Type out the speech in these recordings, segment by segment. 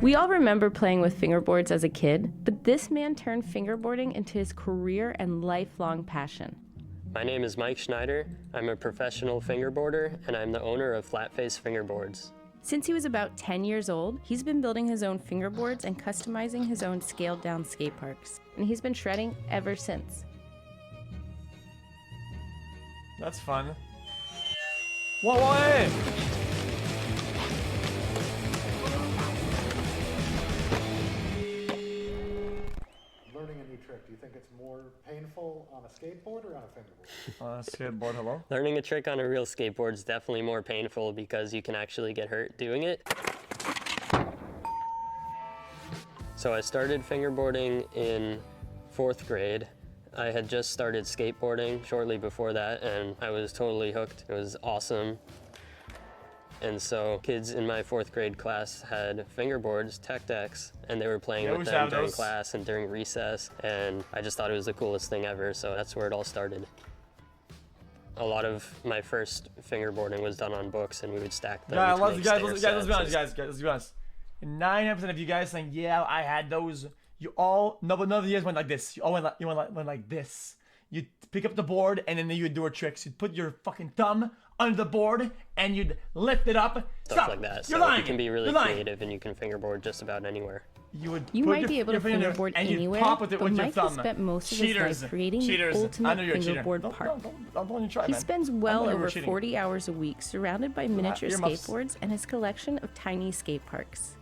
We all remember playing with fingerboards as a kid, but this man turned fingerboarding into his career and lifelong passion. My name is Mike Schneider. I'm a professional fingerboarder, and I'm the owner of Flatface Fingerboards. Since he was about 10 years old, he's been building his own fingerboards and customizing his own scaled-down skate parks, and he's been shredding ever since. That's fun. Whoa, whoa, hey! Learning a new trick, do you think it's more painful on a skateboard or on a fingerboard? On a skateboard, hello? Learning a trick on a real skateboard is definitely more painful because you can actually get hurt doing it. So I started fingerboarding in 4th grade. I had just started skateboarding shortly before that, and I was totally hooked. It was awesome. And so kids in my 4th grade class had fingerboards, tech decks, and they were playing with them during class and during recess, and I just thought it was the coolest thing ever, so that's where it all started. A lot of my first fingerboarding was done on books, and we would stack them. Let's be honest. 9% of you guys saying, yeah, I had those. You all, none of you guys went like this. You all went like this. You'd pick up the board, and then you would do a trick. So you'd put your fucking thumb under the board, and you'd lift it up. Stuff like that. So you can be really creative, and you can fingerboard just about anywhere. You might be able to fingerboard anywhere, but Mike has spent most of his life creating the ultimate fingerboard park. He spends well over 40 hours a week surrounded by miniature skateboards and his collection of tiny skate parks.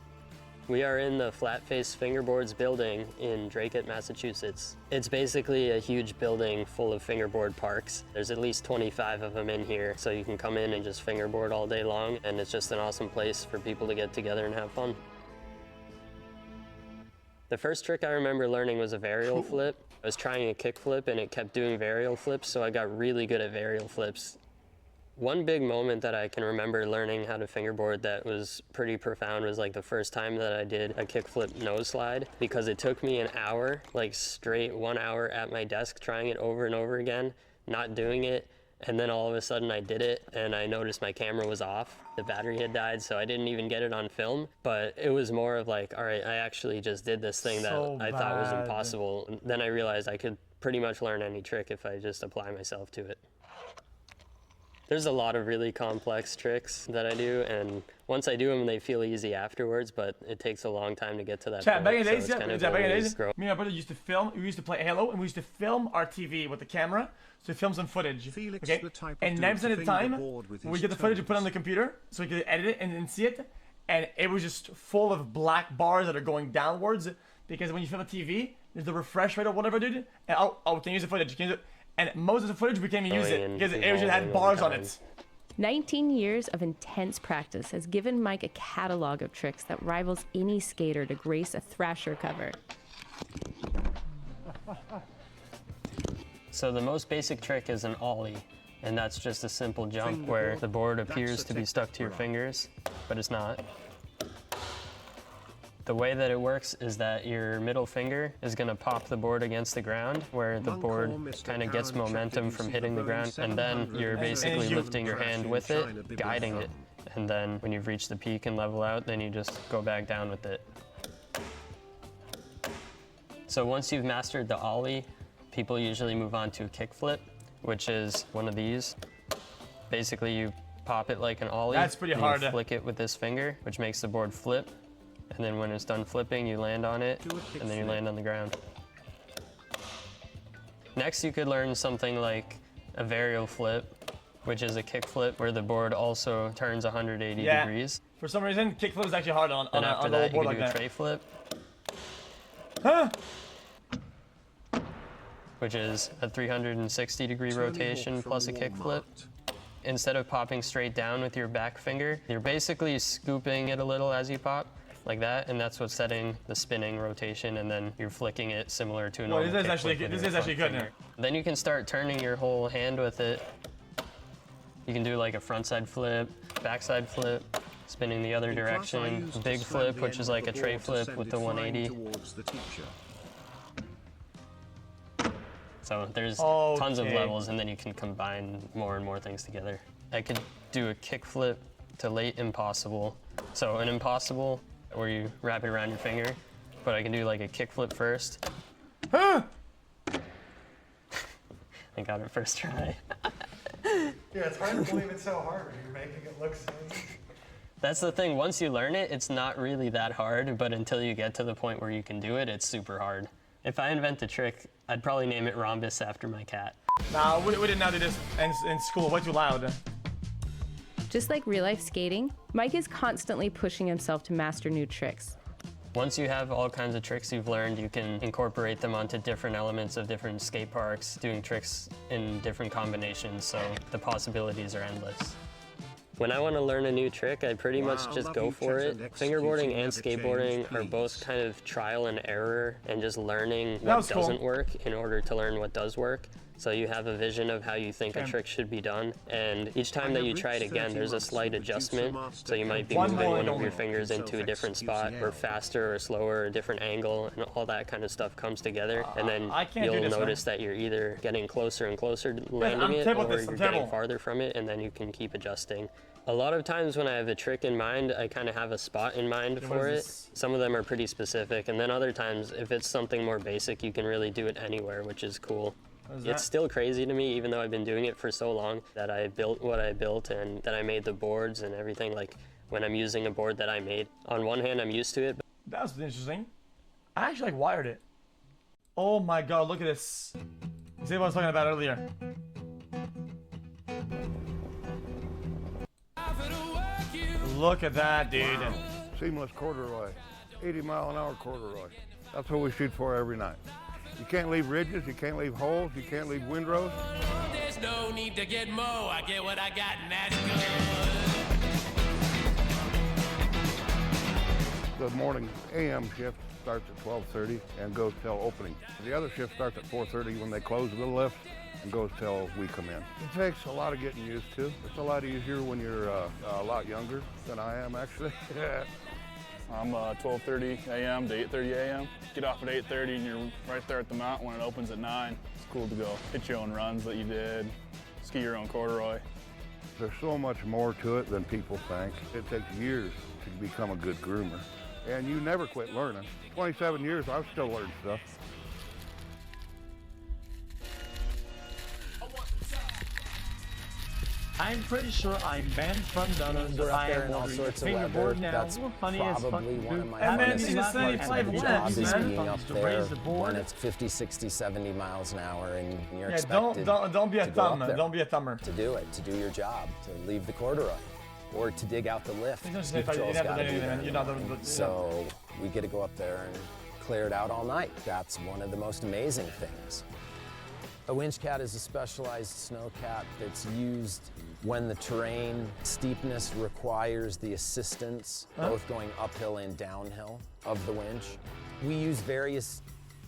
We are in the Flatface Fingerboards building in Drake, Massachusetts. It's basically a huge building full of fingerboard parks. There's at least 25 of them in here, so you can come in and just fingerboard all day long, and it's just an awesome place for people to get together and have fun. The first trick I remember learning was a varial flip. I was trying a kick flip, and it kept doing varial flips, so I got really good at varial flips. One big moment that I can remember learning how to fingerboard that was pretty profound was like the first time that I did a kickflip nose slide, because it took me an hour, like straight 1 hour at my desk trying it over and over again, not doing it. And then all of a sudden I did it and I noticed my camera was off. The battery had died, so I didn't even get it on film. But it was more of like, all right, I actually just did this thing that I thought was impossible. And then I realized I could pretty much learn any trick if I just apply myself to it. There's a lot of really complex tricks that I do, and once I do them, they feel easy afterwards, but it takes a long time to get to that point. Back in the days, me and my brother used to film, we used to play Halo, and we used to film our TV with the camera, so we film some footage, okay? And 9% of the time, we get the footage and put it on the computer, so we could edit it and then see it, and it was just full of black bars that are going downwards, because when you film a TV, there's the refresh rate or whatever, dude, and we can use the footage, and most of the footage we can't even use it because it just had bars on it. 19 years of intense practice has given Mike a catalog of tricks that rivals any skater to grace a Thrasher cover. So the most basic trick is an ollie, and that's just a simple jump where the board appears to be stuck to your fingers, but it's not. The way that it works is that your middle finger is going to pop the board against the ground, where the board kind of gets momentum from hitting the ground, and then you're basically lifting your hand with it, guiding it. And then when you've reached the peak and level out, then you just go back down with it. So once you've mastered the ollie, people usually move on to a kick flip, which is one of these. Basically, you pop it like an ollie. That's pretty hard. You flick it with this finger, which makes the board flip. And then when it's done flipping, you land on it, and then you land on the ground. Next, you could learn something like a varial flip, which is a kick flip where the board also turns 180 degrees. For some reason, kick flip is actually hard on a board like that. And after that, you can do a tray flip, which is a 360-degree rotation plus a kick flip. Instead of popping straight down with your back finger, you're basically scooping it a little as you pop. Like that, and that's what's setting the spinning rotation, and then you're flicking it similar to a normal This is actually good now. Then you can start turning your whole hand with it. You can do like a frontside flip, backside flip, spinning the other direction, a big flip, which is like a tray flip with the 180. So there's tons of levels, and then you can combine more and more things together. I could do a kick flip to late impossible. So an impossible where you wrap it around your finger, but I can do like a kickflip first. Huh? I got it first try. Yeah, it's hard to believe it's so hard. You're making it look so easy. That's the thing, once you learn it, it's not really that hard, but until you get to the point where you can do it, it's super hard. If I invent a trick, I'd probably name it Rhombus after my cat. Nah, we did not do this in school, way too loud. Just like real-life skating, Mike is constantly pushing himself to master new tricks. Once you have all kinds of tricks you've learned, you can incorporate them onto different elements of different skate parks, doing tricks in different combinations, so the possibilities are endless. When I want to learn a new trick, I pretty much just go for it. Fingerboarding and skateboarding are both kind of trial and error and just learning what doesn't work in order to learn what does work. So you have a vision of how you think a trick should be done, and each time that you try it again, there's a slight adjustment. So you might be moving one of your fingers into a different spot, or faster or slower, a different angle, and all that kind of stuff comes together. And then you'll notice that you're either getting closer and closer to landing it, or you're getting farther from it, and then you can keep adjusting. A lot of times when I have a trick in mind, I kind of have a spot in mind for it. Some of them are pretty specific, and then other times, if it's something more basic, you can really do it anywhere, which is cool. It's still crazy to me, even though I've been doing it for so long, that I built what I built and that I made the boards and everything. Like when I'm using a board that I made, on one hand, I'm used to it. That was interesting. I actually like wired it. Oh my god, look at this. See what I was talking about earlier. Look at that, dude. Wow. Seamless corduroy, 80-mile-an-hour corduroy. That's what we shoot for every night. You can't leave ridges, you can't leave holes, you can't leave windrows. There's no need to get more. I get what I got, and that's good. The morning AM shift starts at 12:30 and goes till opening. The other shift starts at 4:30 when they close the lift and goes till we come in. It takes a lot of getting used to. It's a lot easier when you're a lot younger than I am, actually. I'm 12:30 a.m. to 8:30 a.m. Get off at 8:30 and you're right there at the mountain when it opens at 9. It's cool to go hit your own runs that you did, ski your own corduroy. There's so much more to it than people think. It takes years to become a good groomer. And you never quit learning. 27 years, I've still learned stuff. I'm pretty sure I'm banned from donuts. We're up there in all sorts of weather. That's probably one of my funnest jobs is being up there when it's 50, 60, 70 miles an hour and you're expected don't be a thumb. Don't be a thumber. To do it, to do your job, to leave the corduroy, or to dig out the lift. So we get to go up there and clear it out all night. That's one of the most amazing things. A winch cat is a specialized snow cat that's used when the terrain steepness requires the assistance, both going uphill and downhill of the winch. We use various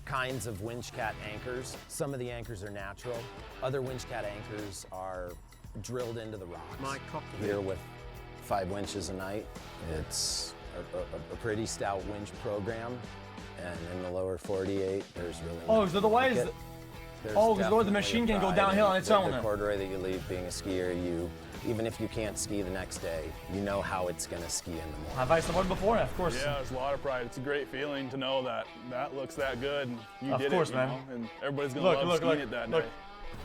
kinds of winch cat anchors. Some of the anchors are natural. Other winch cat anchors are drilled into the rocks. Here with 5 winches a night, it's a pretty stout winch program. And in the lower 48, there's really so the way is... because the machine can go downhill on its own. The corduroy that you leave being a skier, even if you can't ski the next day, you know how it's going to ski in the morning. Have I snowboarded before? Of course. Yeah, it's a lot of pride. It's a great feeling to know that that looks that good. And you did it, man. And everybody's going to love skiing it that day.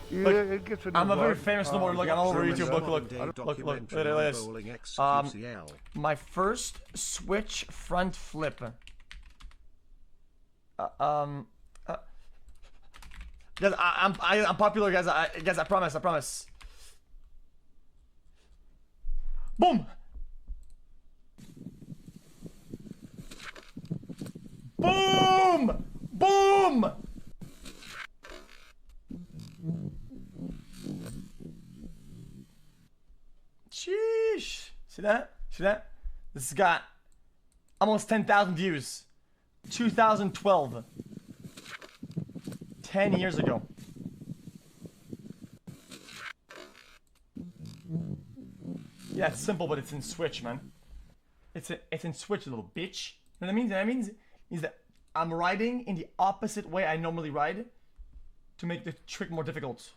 Yeah, it gets a I'm a very famous snowboarder. Look, I'm all over YouTube. Look at this. My first switch front flip. Guys, I'm popular, guys. I promise. Boom! Boom! Boom! Sheesh! See that? This has got almost 10,000 views. 2012. 10 years ago. Yeah, it's simple, but it's in Switch, man. It's in Switch, you little bitch. You know what that means? That means that I'm riding in the opposite way I normally ride to make the trick more difficult.